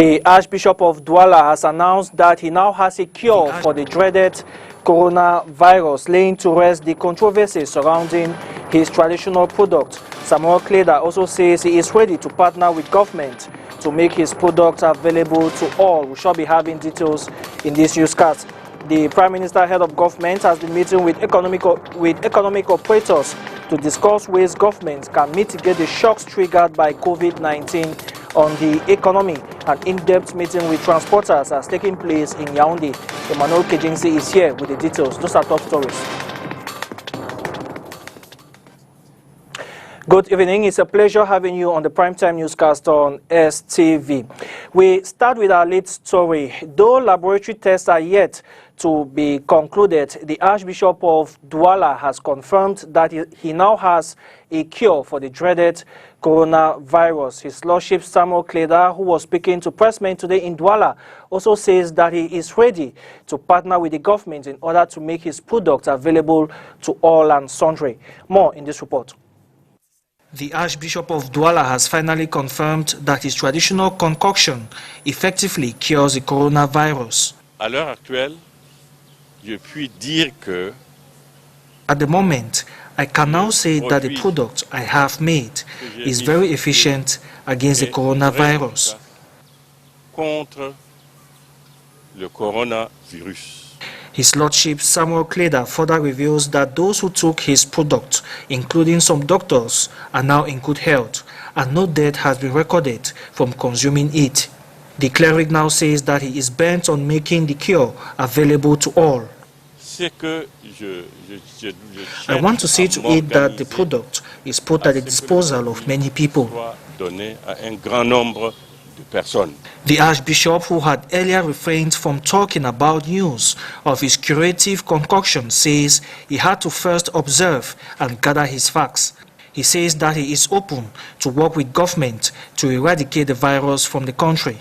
The Archbishop of Douala has announced that he now has a cure for the dreaded coronavirus, laying to rest the controversy surrounding his traditional product. CAMAIRC-CO also says he is ready to partner with government to make his product available to all. We shall be having details in this newscast. The Prime Minister, head of government, has been meeting with economic operators to discuss ways government can mitigate the shocks triggered by COVID-19 on the economy. An in-depth meeting with transporters has taken place in Yaoundé. Emmanuel Kejinsi is here with the details. Those are top stories. Good evening. It's a pleasure having you on the Primetime Newscast on STV. We start with our lead story. Though laboratory tests are yet to be concluded, the Archbishop of Douala has confirmed that he now has a cure for the dreaded coronavirus. His Lordship CAMAIRC-CO, who was speaking to pressmen today in Douala, also says that he is ready to partner with the government in order to make his product available to all and sundry. More in this report. The Archbishop of Douala has finally confirmed that his traditional concoction effectively cures the coronavirus. À l'heure actuelle, je puis dire que at the moment, I can now say that the product I have made is very efficient against the coronavirus. Contre le coronavirus. His Lordship CAMAIRC-CO further reveals that those who took his product, including some doctors, are now in good health, and no death has been recorded from consuming it. The cleric now says that he is bent on making the cure available to all. I want to see to it that the product is put at the disposal of many people. The Archbishop, who had earlier refrained from talking about news of his curative concoction, says he had to first observe and gather his facts. He says that he is open to work with government to eradicate the virus from the country.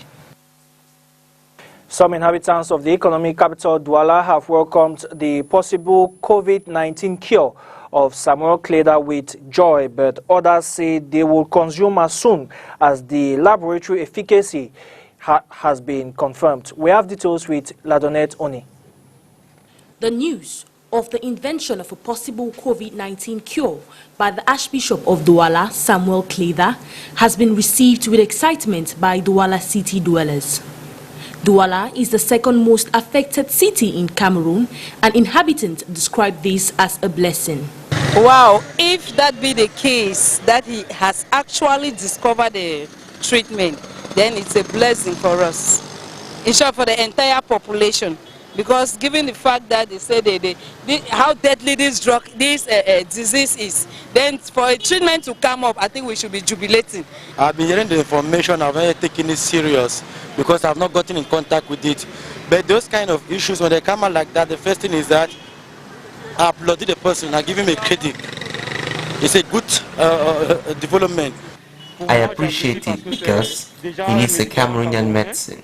Some inhabitants of the economic capital Douala have welcomed the possible COVID-19 cure of CAMAIRC-CO with joy, but others say they will consume as soon as the laboratory efficacy has been confirmed. We have details with Ladonette Oni. The news of the invention of a possible COVID-19 cure by the Archbishop of Douala, CAMAIRC-CO, has been received with excitement by Douala city dwellers. Douala is the second most affected city in Cameroon, and inhabitants describe this as a blessing. Wow, if that be the case, that he has actually discovered a treatment, then it's a blessing for us. In short, for the entire population. Because given the fact that they say how deadly this disease is, then for a treatment to come up, I think we should be jubilating. I've been hearing the information, I've not taken it serious because I've not gotten in contact with it. But those kind of issues, when they come out like that, the first thing is that I applauded the person, I give him a credit. It's a good development. I appreciate it because it is a Cameroonian medicine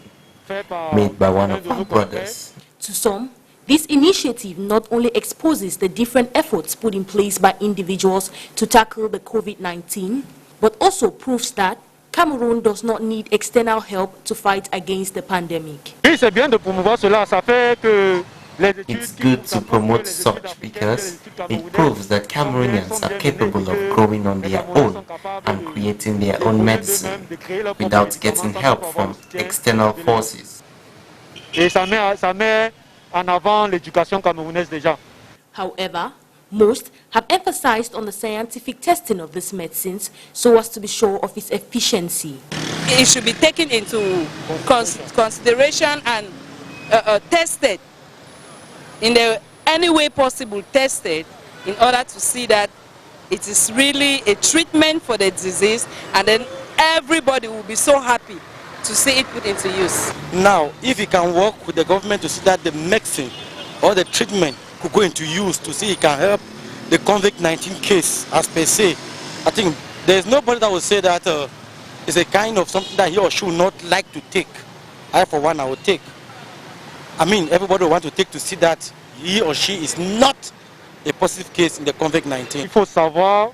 made by one of our brothers. To some, this initiative not only exposes the different efforts put in place by individuals to tackle the COVID-19, but also proves that Cameroon does not need external help to fight against the pandemic. It's good to promote such because it proves that Cameroonians are capable of growing on their own and creating their own medicine without getting help from external forces. However, most have emphasized on the scientific testing of these medicines so as to be sure of its efficiency. It should be taken into consideration and tested in any way possible, tested in order to see that it is really a treatment for the disease, and then everybody will be so happy to see it put into use. Now, if you can work with the government to see that the medicine or the treatment could go into use to see it can help the COVID-19 case as per se, I think there's nobody that will say that it's a kind of something that he or she would not like to take. I, for one, I would take. I mean, everybody will want to take to see that he or she is not a positive case in the COVID-19. Il faut savoir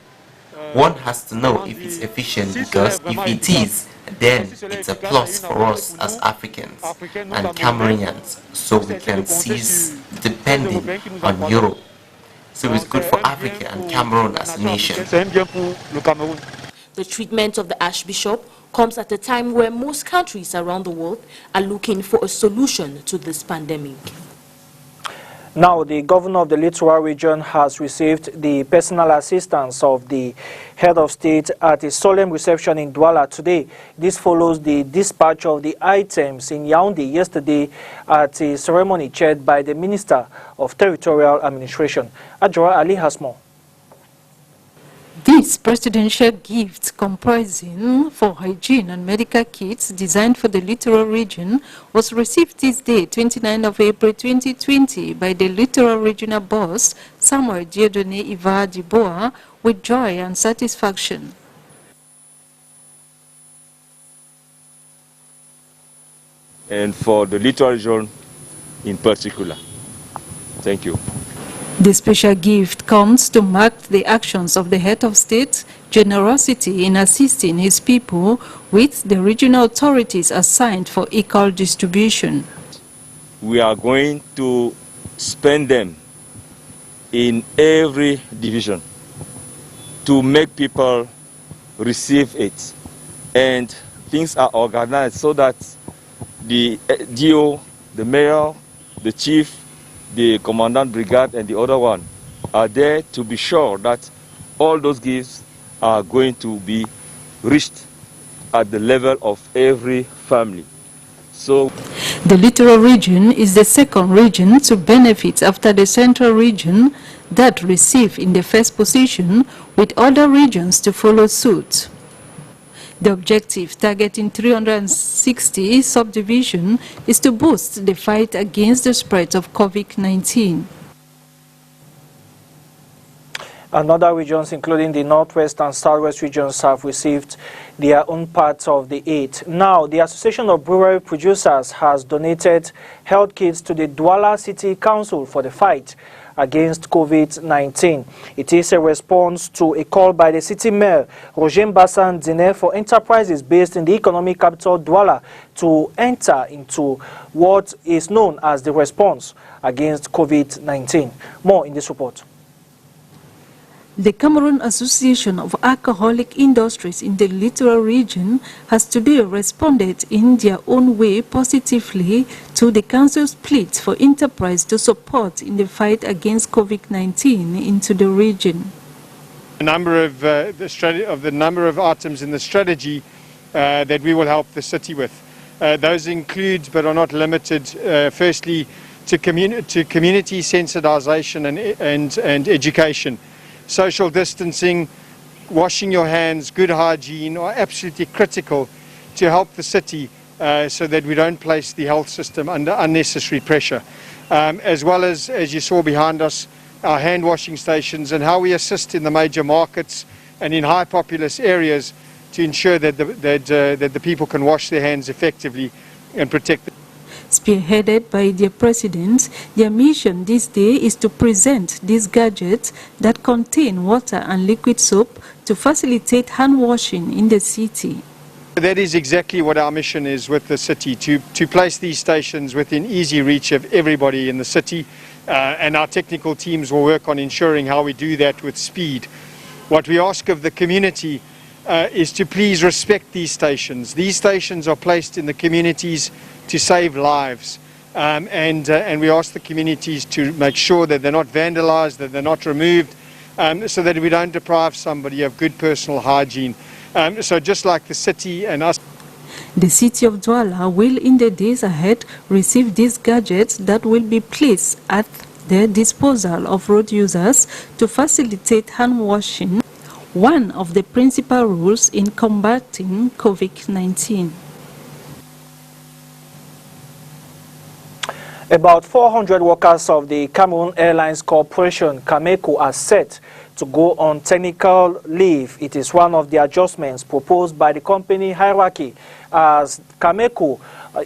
One has to know if it's efficient, because if it is, then it's a plus for us as Africans and Cameroonians, so we can cease depending on Europe. So it's good for Africa and Cameroon as a nation. The treatment of the Archbishop comes at a time where most countries around the world are looking for a solution to this pandemic. Now, the governor of the Littoral region has received the personal assistance of the head of state at a solemn reception in Douala today. This follows the dispatch of the items in Yaoundé yesterday at a ceremony chaired by the Minister of Territorial Administration. Adjoa Ali has more. This presidential gift, comprising for hygiene and medical kits designed for the Littoral region, was received this day, 29th of April 2020, by the Littoral regional boss, Samuel Dieudonné Iva Diboa, with joy and satisfaction. And for the Littoral region in particular. Thank you. The special gift comes to mark the actions of the head of state, generosity in assisting his people with the regional authorities assigned for equal distribution. We are going to spend them in every division to make people receive it. And things are organized so that the DO, the mayor, the chief, the commandant brigade and the other one are there to be sure that all those gifts are going to be reached at the level of every family. So the Littoral region is the second region to benefit after the Central region that received in the first position, with other regions to follow suit. The objective, targeting 360 subdivisions, is to boost the fight against the spread of COVID-19. Other regions, including the Northwest and Southwest regions, have received their own part of the aid. Now, the Association of Brewery Producers has donated health kits to the Douala City Council for the fight against COVID-19. It is a response to a call by the city mayor, Roger Bassan Dine, for enterprises based in the economic capital Douala to enter into what is known as the response against COVID-19. More in this report. The Cameroon Association of Alcoholic Industries in the Littoral region has today responded in their own way positively to the Council's plea for enterprise to support in the fight against COVID-19 into the region. A number of the number of items in the strategy that we will help the city with. Those include, but are not limited, firstly, to community sensitization and education. Social distancing, washing your hands, good hygiene are absolutely critical to help the city so that we don't place the health system under unnecessary pressure. As well as you saw behind us, our hand washing stations and how we assist in the major markets and in high populous areas to ensure that the people can wash their hands effectively and protect them. Spearheaded by their president, their mission this day is to present these gadgets that contain water and liquid soap to facilitate hand washing in the city. That is exactly what our mission is with the city, to place these stations within easy reach of everybody in the city, and our technical teams will work on ensuring how we do that with speed. What we ask of the community is to please respect these stations. These stations are placed in the communities to save lives, and we ask the communities to make sure that they're not vandalized, that they're not removed, so that we don't deprive somebody of good personal hygiene. So just like the city and us. The city of Douala will in the days ahead receive these gadgets that will be placed at the disposal of road users to facilitate hand washing, one of the principal rules in combating COVID-19. About 400 workers of the Cameroon Airlines Corporation, CAMAIRC-CO, are set to go on technical leave. It is one of the adjustments proposed by the company hierarchy, as CAMAIRC-CO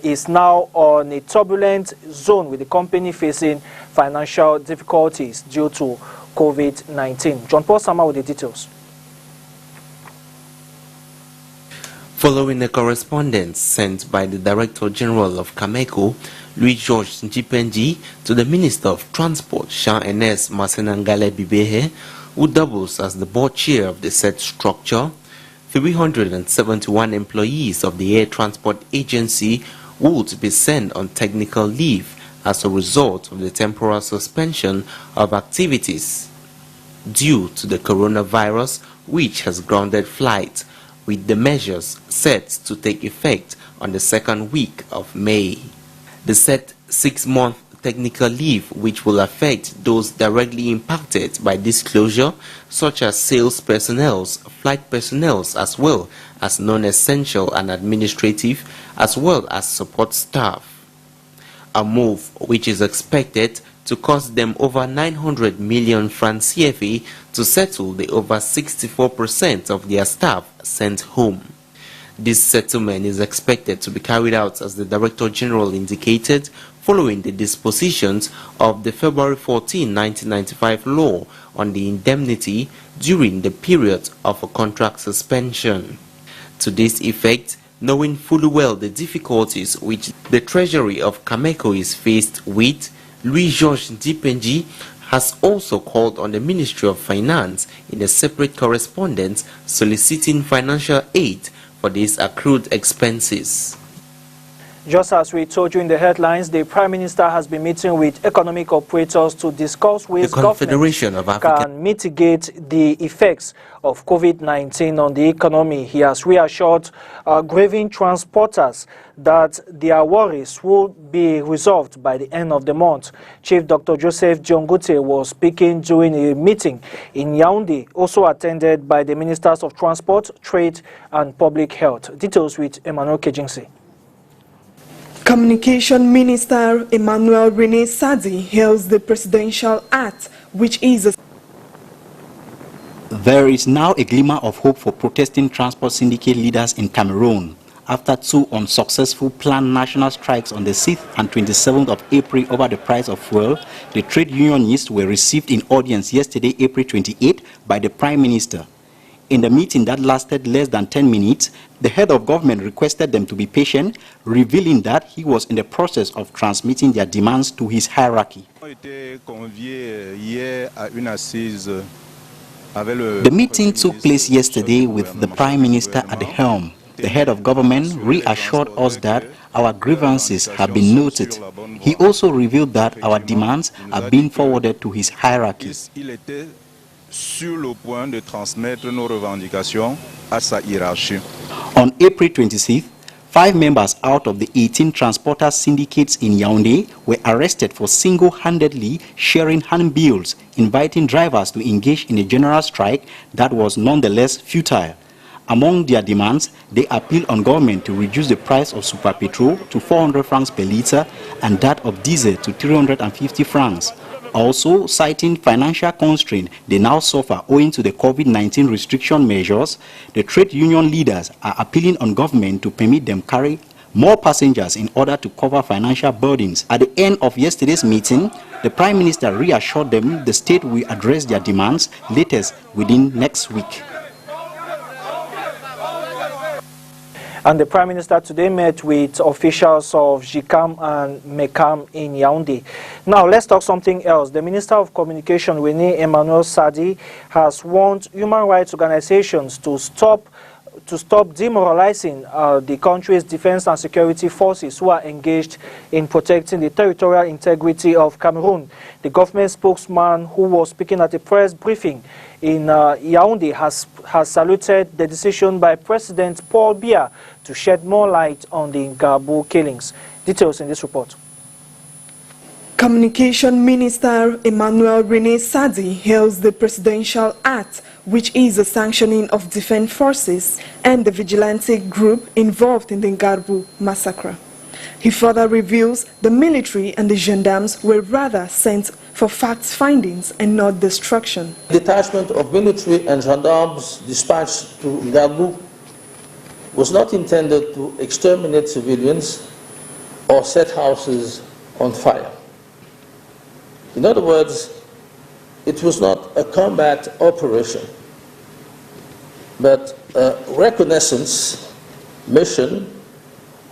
is now on a turbulent zone with the company facing financial difficulties due to COVID-19. John Paul Sama with the details. Following a correspondence sent by the Director General of CAMAIRC-CO, Louis-Georges Njipenji, to the Minister of Transport, Jean-Ernest Massenangale Bibehe, who doubles as the board chair of the said structure, 371 employees of the Air Transport Agency would be sent on technical leave as a result of the temporary suspension of activities due to the coronavirus, which has grounded flights, with the measures set to take effect on the second week of May. The set 6-month technical leave, which will affect those directly impacted by this closure, such as sales personnel, flight personnel, as well as non-essential and administrative, as well as support staff. A move which is expected to cost them over 900 million francs CFA to settle the over 64% of their staff sent home. This settlement is expected to be carried out, as the Director General indicated, following the dispositions of the February 14, 1995 law on the indemnity during the period of a contract suspension. To this effect, knowing fully well the difficulties which the Treasury of CAMAIRC-CO is faced with, Louis-Georges Njipenji has also called on the Ministry of Finance in a separate correspondence soliciting financial aid for these accrued expenses. Just as we told you in the headlines, the Prime Minister has been meeting with economic operators to discuss ways government can mitigate the effects of COVID-19 on the economy. He has reassured grieving transporters that their worries will be resolved by the end of the month. Chief Dr. Joseph Diongute was speaking during a meeting in Yaoundé, also attended by the Ministers of Transport, Trade and Public Health. Details with Emmanuel Kejinsi. Communication Minister Emmanuel René Sadi hails the Presidential Act, which is a... There is now a glimmer of hope for protesting transport syndicate leaders in Cameroon. After 2 unsuccessful planned national strikes on the 6th and 27th of April over the price of fuel, the trade unionists were received in audience yesterday, April 28, by the Prime Minister. In the meeting that lasted less than 10 minutes, the head of government requested them to be patient, revealing that he was in the process of transmitting their demands to his hierarchy. The meeting took place yesterday with the Prime Minister at the helm. The head of government reassured us that our grievances have been noted. He also revealed that our demands are being forwarded to his hierarchy. Sur le point de transmettre nos revendications à sa hiérarchie. On April 26th, 5 members out of the 18 transporters syndicates in Yaoundé were arrested for single-handedly sharing handbills inviting drivers to engage in a general strike that was nonetheless futile. Among their demands, they appeal on government to reduce the price of super petrol to 400 francs per litre and that of diesel to 350 francs. Also, citing financial constraint they now suffer owing to the COVID-19 restriction measures, the trade union leaders are appealing on government to permit them carry more passengers in order to cover financial burdens. At the end of yesterday's meeting, the Prime Minister reassured them the state will address their demands latest within next week. And the Prime Minister today met with officials of JICAM and MECAM in Yaoundé. Now, let's talk something else. The Minister of Communication, René Emmanuel Sadi, has warned human rights organizations to stop demoralizing the country's defense and security forces who are engaged in protecting the territorial integrity of Cameroon. The government spokesman, who was speaking at a press briefing in Yaoundé, has saluted the decision by President Paul Biya to shed more light on the Ngabou killings. Details in this report. Communication Minister Emmanuel René Sadi hails the Presidential Act, which is a sanctioning of defense forces and the vigilante group involved in the Ngabou massacre. He further reveals the military and the gendarmes were rather sent for fact findings and not destruction. Detachment of military and gendarmes dispatched to Ngabou was not intended to exterminate civilians or set houses on fire. In other words, it was not a combat operation, but a reconnaissance mission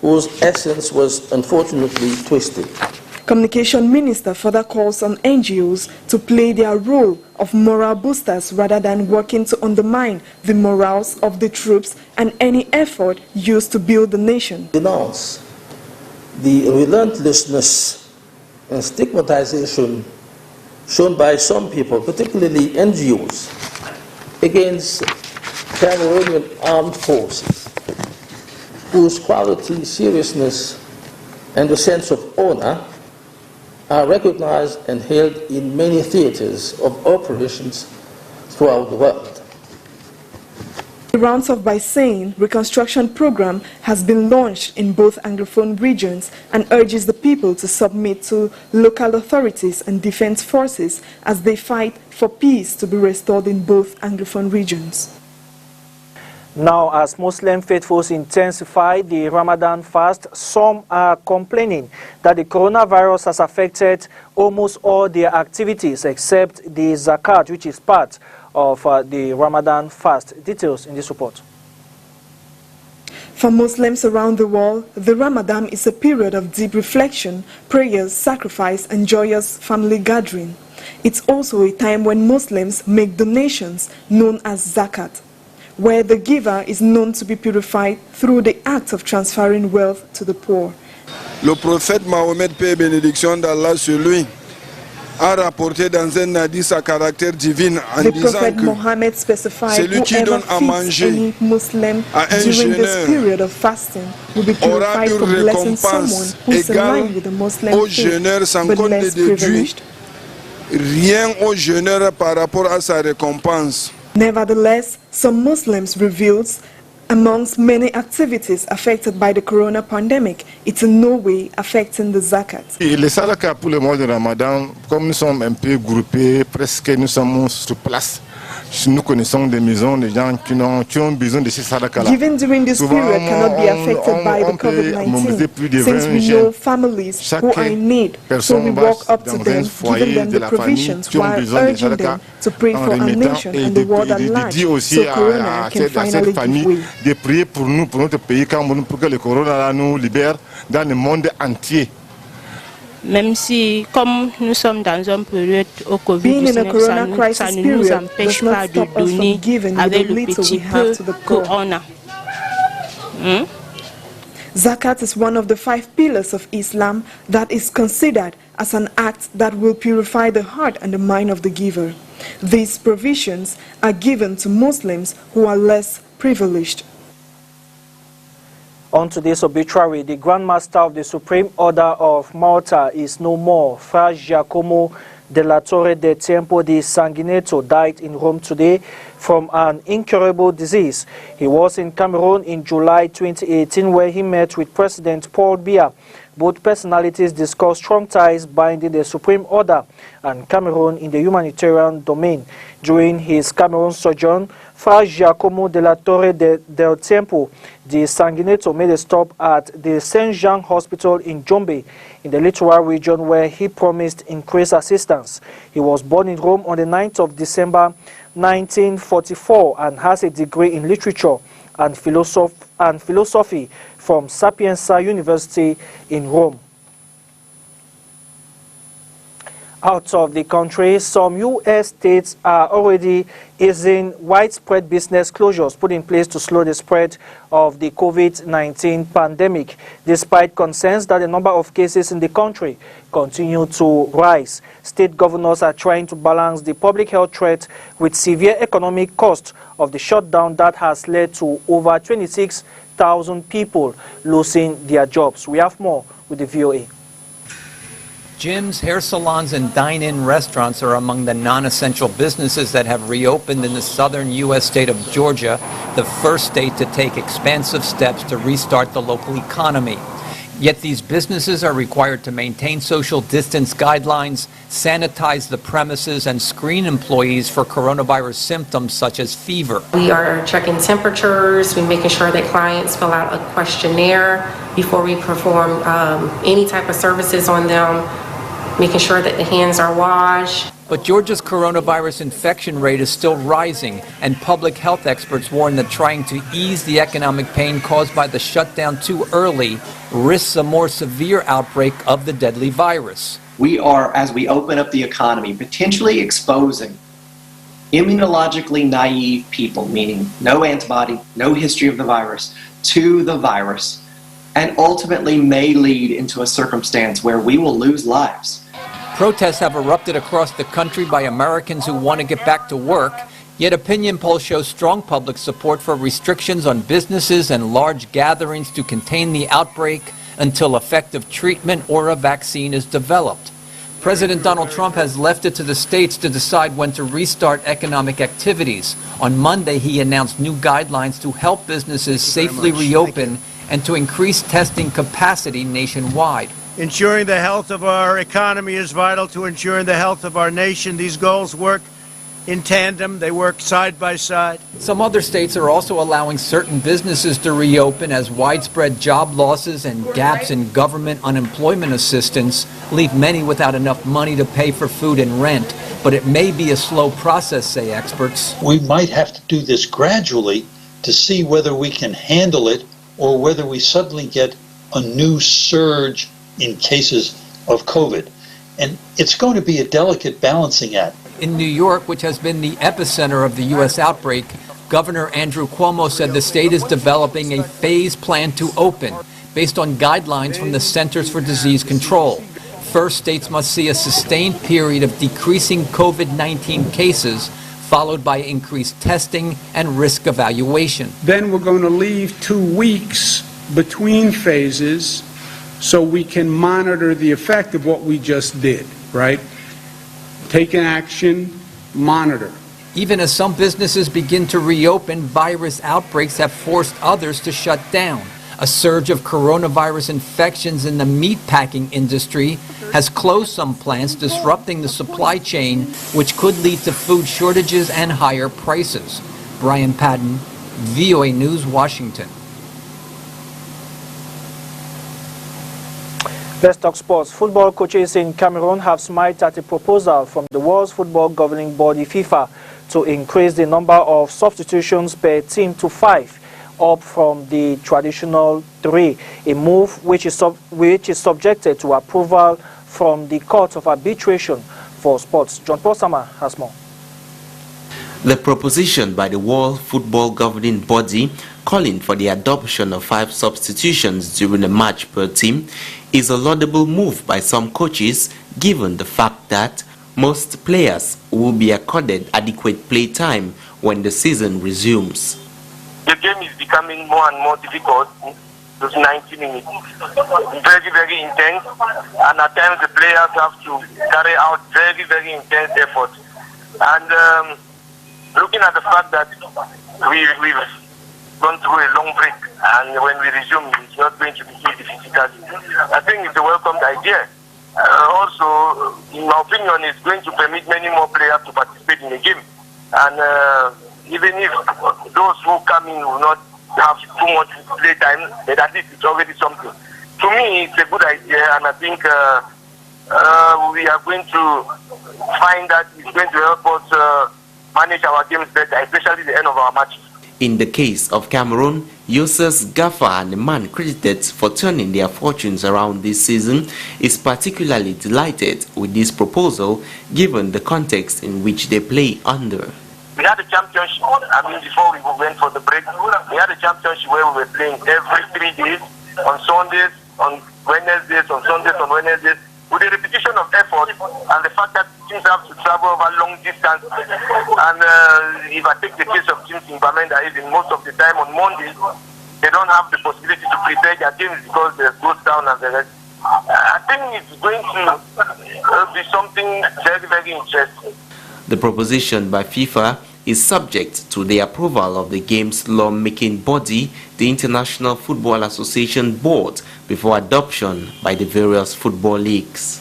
whose essence was unfortunately twisted. Communication Minister further calls on NGOs to play their role of moral boosters rather than working to undermine the morals of the troops and any effort used to build the nation. Denounce the relentlessness and stigmatization shown by some people, particularly NGOs, against Cameroonian armed forces, whose quality, seriousness, and a sense of honor are recognized and held in many theaters of operations throughout the world. The rounds off by saying reconstruction program has been launched in both Anglophone regions and urges the people to submit to local authorities and defense forces as they fight for peace to be restored in both Anglophone regions. Now, as Muslim faithfuls intensify the Ramadan fast, some are complaining that the coronavirus has affected almost all their activities except the zakat, which is part of the Ramadan fast. Details in this report. For Muslims around the world, the Ramadan is a period of deep reflection, prayers, sacrifice, and joyous family gathering. It's also a time when Muslims make donations known as zakat, where the giver is known to be purified through the act of transferring wealth to the poor. Le prophète Mahomet, paix et bénédiction d'Allah sur lui, a rapporté dans un hadith à caractère divin en disant que celui qui donne à manger à un jeûneur aura une récompense égale au jeûneur sans compte ne déduit rien au jeûneur par rapport à sa récompense. Nevertheless, some Muslims reveals, amongst many activities affected by the corona pandemic, it's in no way affecting the zakat. Les sadaka pour le mois de Ramadan, comme nous sommes un peu groupés, presque nous sommes sur place. Nous connaissons des maisons, des gens qui ont besoin de ces sadaka-là. Given during this period cannot be affected by the COVID-19, since we know families who are in need, so we walk up to them, giving them the provisions while urging them to pray for our nation and the world at large, so Corona can finally give way. De prier pour nous, pour notre pays Cameroun, pour que le Corona nous libère dans le monde entier. Même si, comme nous sommes dans une période au Covid-19, ça ne nous empêche pas de donner avec le petit peu qu'on a. Zakat is one of the 5 pillars of Islam that is considered as an act that will purify the heart and the mind of the giver. These provisions are given to Muslims who are less privileged. On today's obituary, the Grand Master of the Supreme Order of Malta is no more. Fra Giacomo della Torre del Tempo di Sanguineto died in Rome today from an incurable disease. He was in Cameroon in July 2018 where he met with President Paul Biya. Both personalities discussed strong ties binding the Supreme Order and Cameroon in the humanitarian domain. During his Cameroon sojourn, Fra Giacomo della Torre del Tempo di Sanguineto made a stop at the St. Jean Hospital in Jombe, in the littoral region, where he promised increased assistance. He was born in Rome on the 9th of December 1944 and has a degree in literature and philosophy from Sapienza University in Rome. Out of the country, some U.S. states are already easing widespread business closures put in place to slow the spread of the COVID-19 pandemic, despite concerns that the number of cases in the country continue to rise. State governors are trying to balance the public health threat with severe economic cost of the shutdown that has led to over 26,000 people losing their jobs. We have more with the VOA. Gyms, hair salons, and dine-in restaurants are among the non-essential businesses that have reopened in the southern U.S. state of Georgia, the first state to take expansive steps to restart the local economy. Yet these businesses are required to maintain social distance guidelines, sanitize the premises, and screen employees for coronavirus symptoms such as fever. We are checking temperatures, we're making sure that clients fill out a questionnaire before we perform any type of services on them, making sure that the hands are washed. But Georgia's coronavirus infection rate is still rising, and public health experts warn that trying to ease the economic pain caused by the shutdown too early risks a more severe outbreak of the deadly virus. We are, as we open up the economy, potentially exposing immunologically naive people, meaning no antibody, no history of the virus, to the virus, and ultimately may lead into a circumstance where we will lose lives. Protests have erupted across the country by Americans who want to get back to work, yet opinion polls show strong public support for restrictions on businesses and large gatherings to contain the outbreak until effective treatment or a vaccine is developed. President Donald Trump has left it to the states to decide when to restart economic activities. On Monday, he announced new guidelines to help businesses safely reopen and to increase testing capacity nationwide. Ensuring the health of our economy is vital to ensuring the health of our nation. These goals work in tandem. They work side by side. Some other states are also allowing certain businesses to reopen as widespread job losses and gaps in government unemployment assistance leave many without enough money to pay for food and rent. But it may be a slow process, say experts. We might have to do this gradually to see whether we can handle it or whether we suddenly get a new surge in cases of COVID. And it's going to be a delicate balancing act. In New York, which has been the epicenter of the U.S. outbreak, Governor Andrew Cuomo said the state is developing a phased plan to open based on guidelines from the Centers for Disease Control. First, states must see a sustained period of decreasing COVID-19 cases, followed by increased testing and risk evaluation. Then we're going to leave 2 weeks between phases so we can monitor the effect of what we just did, right? Take an action, monitor. Even as some businesses begin to reopen, virus outbreaks have forced others to shut down. A surge of coronavirus infections in the meatpacking industry has closed some plants, disrupting the supply chain, which could lead to food shortages and higher prices. Brian Patton, VOA News, Washington. Let's talk sports. Football coaches in Cameroon have smiled at a proposal from the World Football Governing Body FIFA to increase the number of substitutions per team to 5, up from the traditional 3, a move which is subjected to approval from the Court of Arbitration for Sports. John Paul Sama has more. The proposition by the World Football Governing Body calling for the adoption of 5 substitutions during a match per team is a laudable move by some coaches, given the fact that most players will be accorded adequate play time when the season resumes. The game is becoming more and more difficult. Those 90 minutes, very, very intense, and at times the players have to carry out very, very intense effort. And looking at the fact that we've gone through a long break, and when we resume, it's not going to be easy physically. I think it's a welcomed idea. Also, in my opinion, it's going to permit many more players to participate in the game. And even if those who come in will not have too much play time, but at least it's already something. To me, it's a good idea, and I think we are going to find that it's going to help us manage our games better, especially the end of our matches. In the case of Cameroon, Yusuf Gaffa, and the man credited for turning their fortunes around this season, is particularly delighted with this proposal, given the context in which they play under. We had a championship, before we went for the break, we had a championship where we were playing every 3 days, on Sundays, on Wednesdays, on Sundays, on Wednesdays, with a repetition of effort and the fact that teams have to travel over long distance. And if I take the case of teams in Bamenda, even most of the time on Mondays, they don't have the possibility to prepare their games because there's ghost town and the rest. I think it's going to be something very, very interesting. The proposition by FIFA is subject to the approval of the game's law-making body, the International Football Association Board, before adoption by the various football leagues.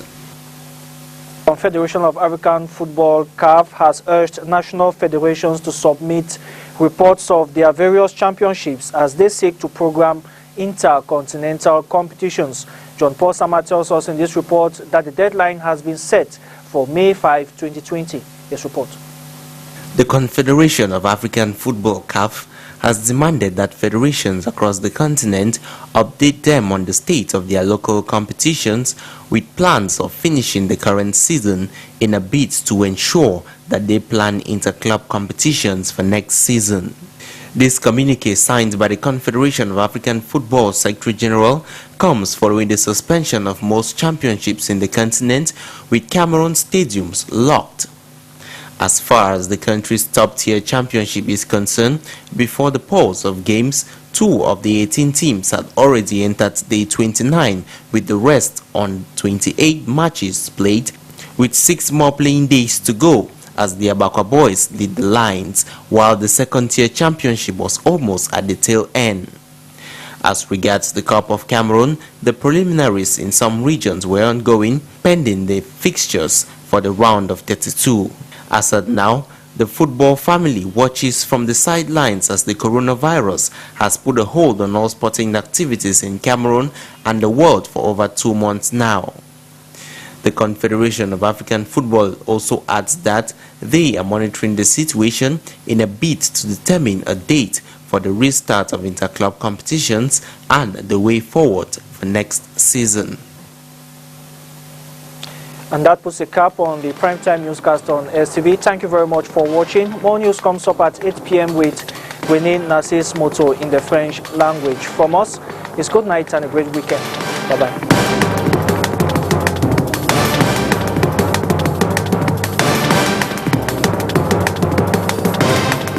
The Confederation of African Football, CAF, has urged national federations to submit reports of their various championships as they seek to program intercontinental competitions. John Paul Sama tells us in this report that the deadline has been set for May 5, 2020. This report. The Confederation of African Football (CAF) has demanded that federations across the continent update them on the state of their local competitions with plans of finishing the current season in a bid to ensure that they plan inter-club competitions for next season. This communique signed by the Confederation of African Football Secretary General comes following the suspension of most championships in the continent, with Cameroon stadiums locked. As far as the country's top-tier championship is concerned, before the pause of games, 2 of the 18 teams had already entered day 29, with the rest on 28 matches played, with 6 more playing days to go, as the Abakwa boys lead the lines, while the second-tier championship was almost at the tail end. As regards the Cup of Cameroon, the preliminaries in some regions were ongoing, pending the fixtures for the round of 32. As at now, the football family watches from the sidelines as the coronavirus has put a hold on all sporting activities in Cameroon and the world for over 2 months now. The Confederation of African Football also adds that they are monitoring the situation in a bid to determine a date for the restart of inter-club competitions and the way forward for next season. And that puts a cap on the primetime newscast on STV. Thank you very much for watching. More news comes up at 8 p.m. with Winnie Narcisse Moto in the French language. From us, it's good night and a great weekend. Bye-bye.